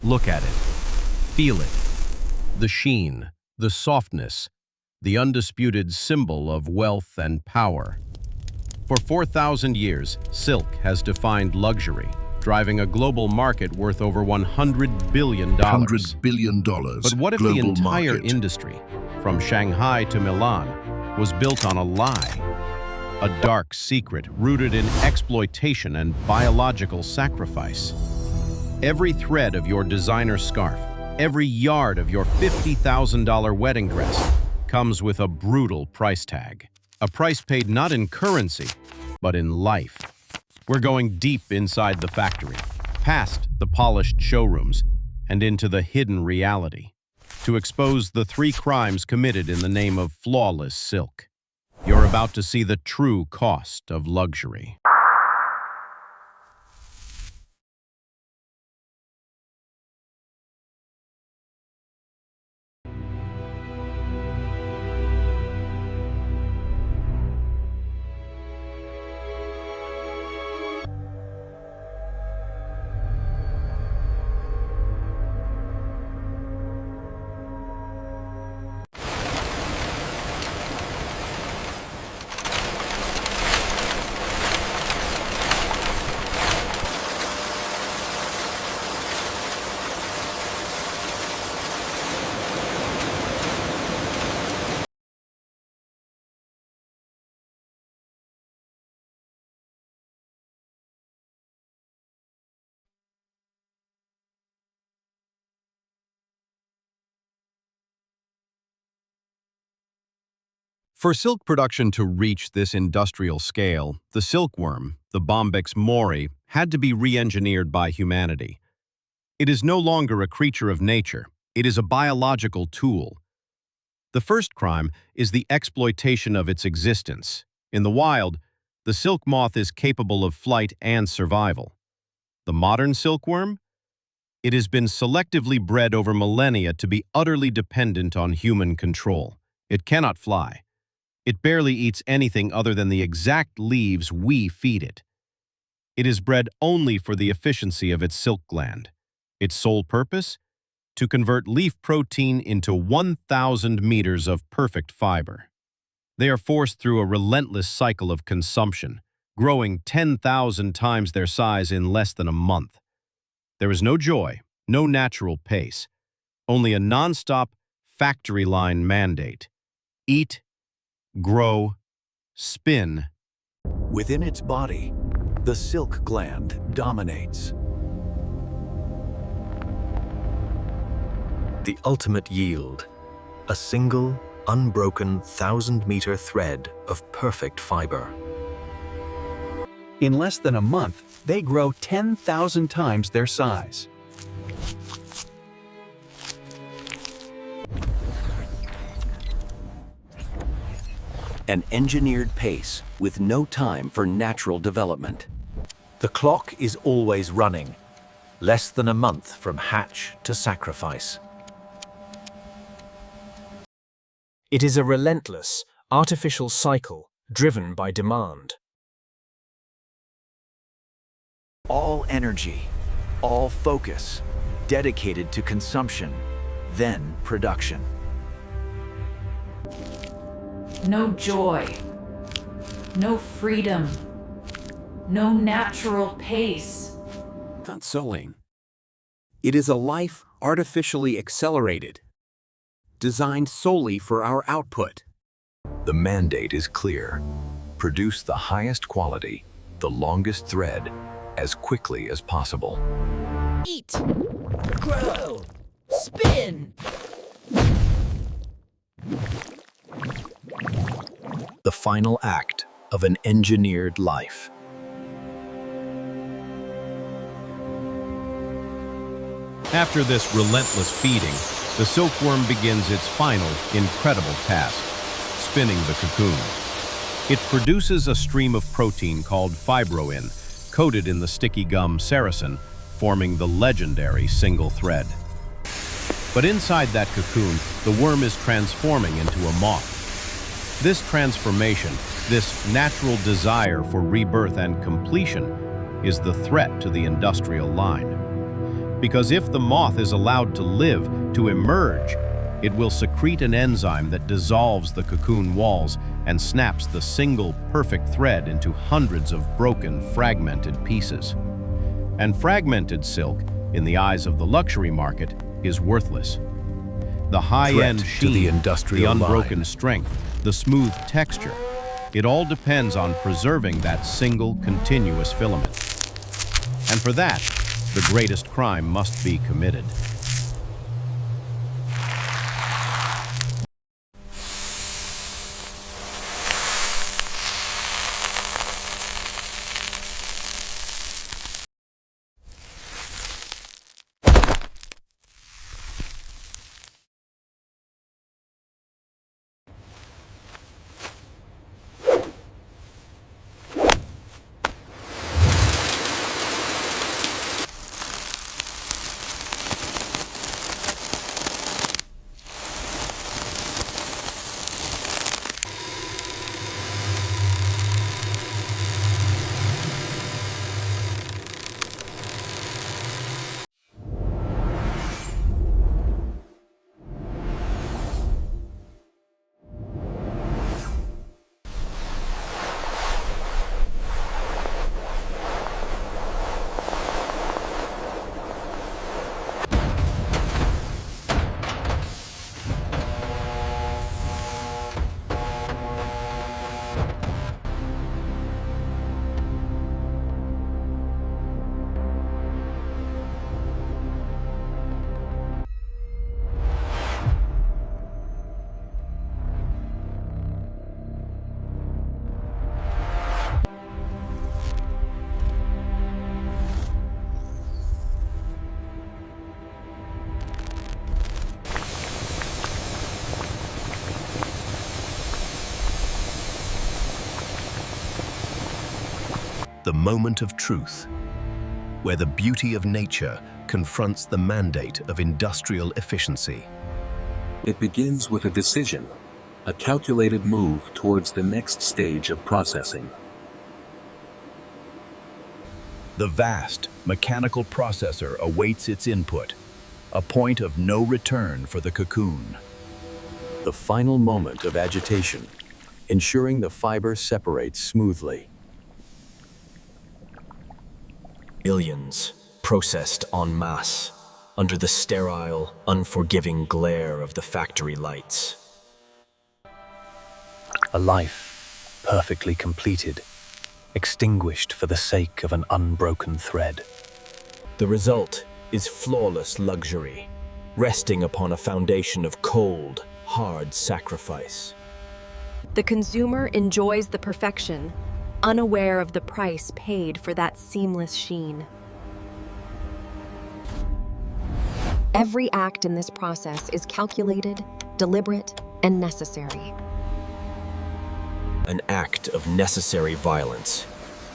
Look at it. Feel it. The sheen, the softness, the undisputed symbol of wealth and power. For 4,000 years, silk has defined luxury, driving a global market worth over $100 billion. $100 billion. But what if the entire industry, from Shanghai to Milan, was built on a lie? A dark secret rooted in exploitation and biological sacrifice. Every thread of your designer scarf, every yard of your $50,000 wedding dress comes with a brutal price tag. A price paid not in currency, but in life. We're going deep inside the factory, past the polished showrooms, and into the hidden reality, to expose the 3 crimes committed in the name of flawless silk. You're about to see the true cost of luxury. For silk production to reach this industrial scale, the silkworm, the Bombyx mori, had to be re-engineered by humanity. It is no longer a creature of nature, it is a biological tool. The first crime is the exploitation of its existence. In the wild, the silk moth is capable of flight and survival. The modern silkworm? It has been selectively bred over millennia to be utterly dependent on human control. It cannot fly. It barely eats anything other than the exact leaves we feed it. It is bred only for the efficiency of its silk gland. Its sole purpose? To convert leaf protein into 1,000 meters of perfect fiber. They are forced through a relentless cycle of consumption, growing 10,000 times their size in less than a month. There is no joy, no natural pace, only a non-stop factory line mandate. Eat, grow, spin. Within its body, the silk gland dominates. The ultimate yield, a single, unbroken 1,000-meter thread of perfect fiber. In less than a month, they grow 10,000 times their size. An engineered pace with no time for natural development. The clock is always running, less than a month from hatch to sacrifice. It is a relentless, artificial cycle driven by demand. All energy, all focus, dedicated to consumption, then production. No joy, no freedom, no natural pace. Consoling. It is a life artificially accelerated, designed solely for our output. The mandate is clear. Produce the highest quality, the longest thread, as quickly as possible. Eat, grow, spin. The final act of an engineered life. After this relentless feeding, the silkworm begins its final, incredible task, spinning the cocoon. It produces a stream of protein called fibroin, coated in the sticky gum sericin, forming the legendary single thread. But inside that cocoon, the worm is transforming into a moth. This transformation, this natural desire for rebirth and completion, is the threat to the industrial line. Because if the moth is allowed to live, to emerge, it will secrete an enzyme that dissolves the cocoon walls and snaps the single perfect thread into hundreds of broken, fragmented pieces. And fragmented silk, in the eyes of the luxury market, is worthless. The high-end Threat to sheen, the industrial unbroken line. strength, the smooth texture, it all depends on preserving that single, continuous filament. And for that, the greatest crime must be committed. The moment of truth, where the beauty of nature confronts the mandate of industrial efficiency. It begins with a decision, a calculated move towards the next stage of processing. The vast mechanical processor awaits its input, a point of no return for the cocoon. The final moment of agitation, ensuring the fiber separates smoothly. Millions processed en masse under the sterile, unforgiving glare of the factory lights. A life perfectly completed, extinguished for the sake of an unbroken thread. The result is flawless luxury, resting upon a foundation of cold, hard sacrifice. The consumer enjoys the perfection, unaware of the price paid for that seamless sheen. Every act in this process is calculated, deliberate, and necessary. An act of necessary violence,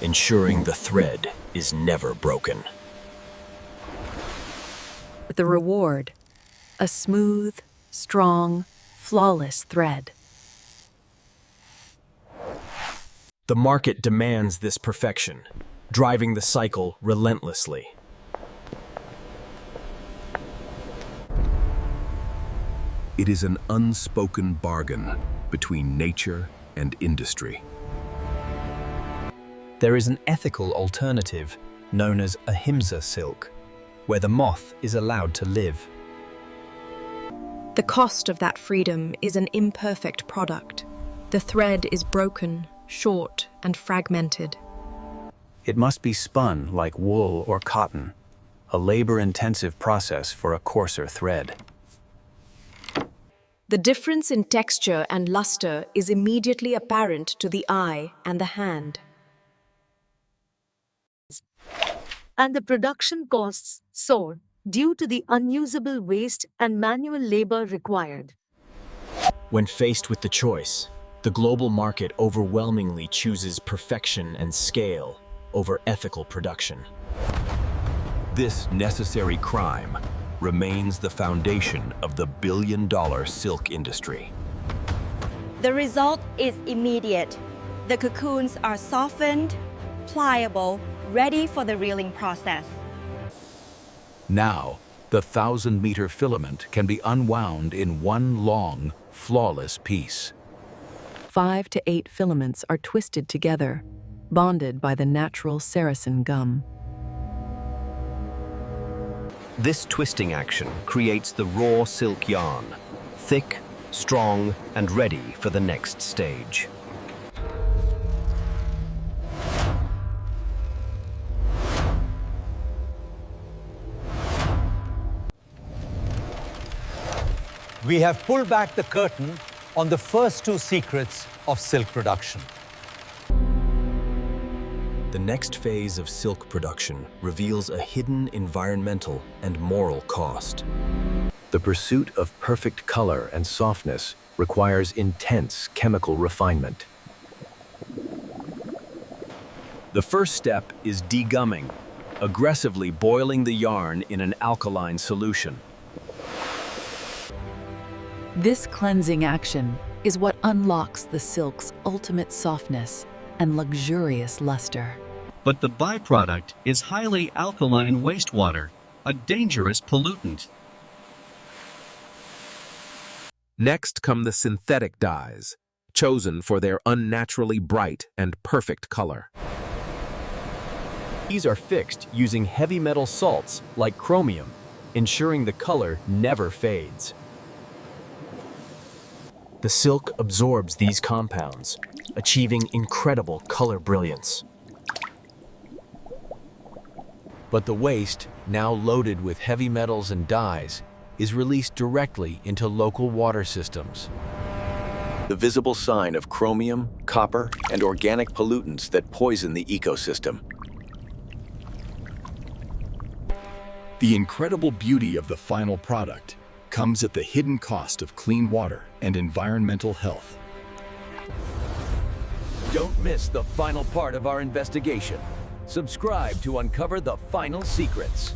ensuring the thread is never broken. The reward, a smooth, strong, flawless thread. The market demands this perfection, driving the cycle relentlessly. It is an unspoken bargain between nature and industry. There is an ethical alternative known as ahimsa silk, where the moth is allowed to live. The cost of that freedom is an imperfect product. The thread is broken, short, and fragmented. It must be spun like wool or cotton, a labor-intensive process for a coarser thread. The difference in texture and luster is immediately apparent to the eye and the hand. And the production costs soar due to the unusable waste and manual labor required. When faced with the choice, the global market overwhelmingly chooses perfection and scale over ethical production. This necessary crime remains the foundation of the billion-dollar silk industry. The result is immediate. The cocoons are softened, pliable, ready for the reeling process. Now, the 1,000-meter filament can be unwound in one long, flawless piece. 5 to 8 filaments are twisted together, bonded by the natural Saracen gum. This twisting action creates the raw silk yarn, thick, strong, and ready for the next stage. We have pulled back the curtain on the first 2 secrets of silk production. The next phase of silk production reveals a hidden environmental and moral cost. The pursuit of perfect color and softness requires intense chemical refinement. The first step is degumming, aggressively boiling the yarn in an alkaline solution. This cleansing action is what unlocks the silk's ultimate softness and luxurious luster. But the byproduct is highly alkaline wastewater, a dangerous pollutant. Next come the synthetic dyes, chosen for their unnaturally bright and perfect color. These are fixed using heavy metal salts like chromium, ensuring the color never fades. The silk absorbs these compounds, achieving incredible color brilliance. But the waste, now loaded with heavy metals and dyes, is released directly into local water systems. The visible sign of chromium, copper, and organic pollutants that poison the ecosystem. The incredible beauty of the final product comes at the hidden cost of clean water and environmental health. Don't miss the final part of our investigation. Subscribe to uncover the final secrets.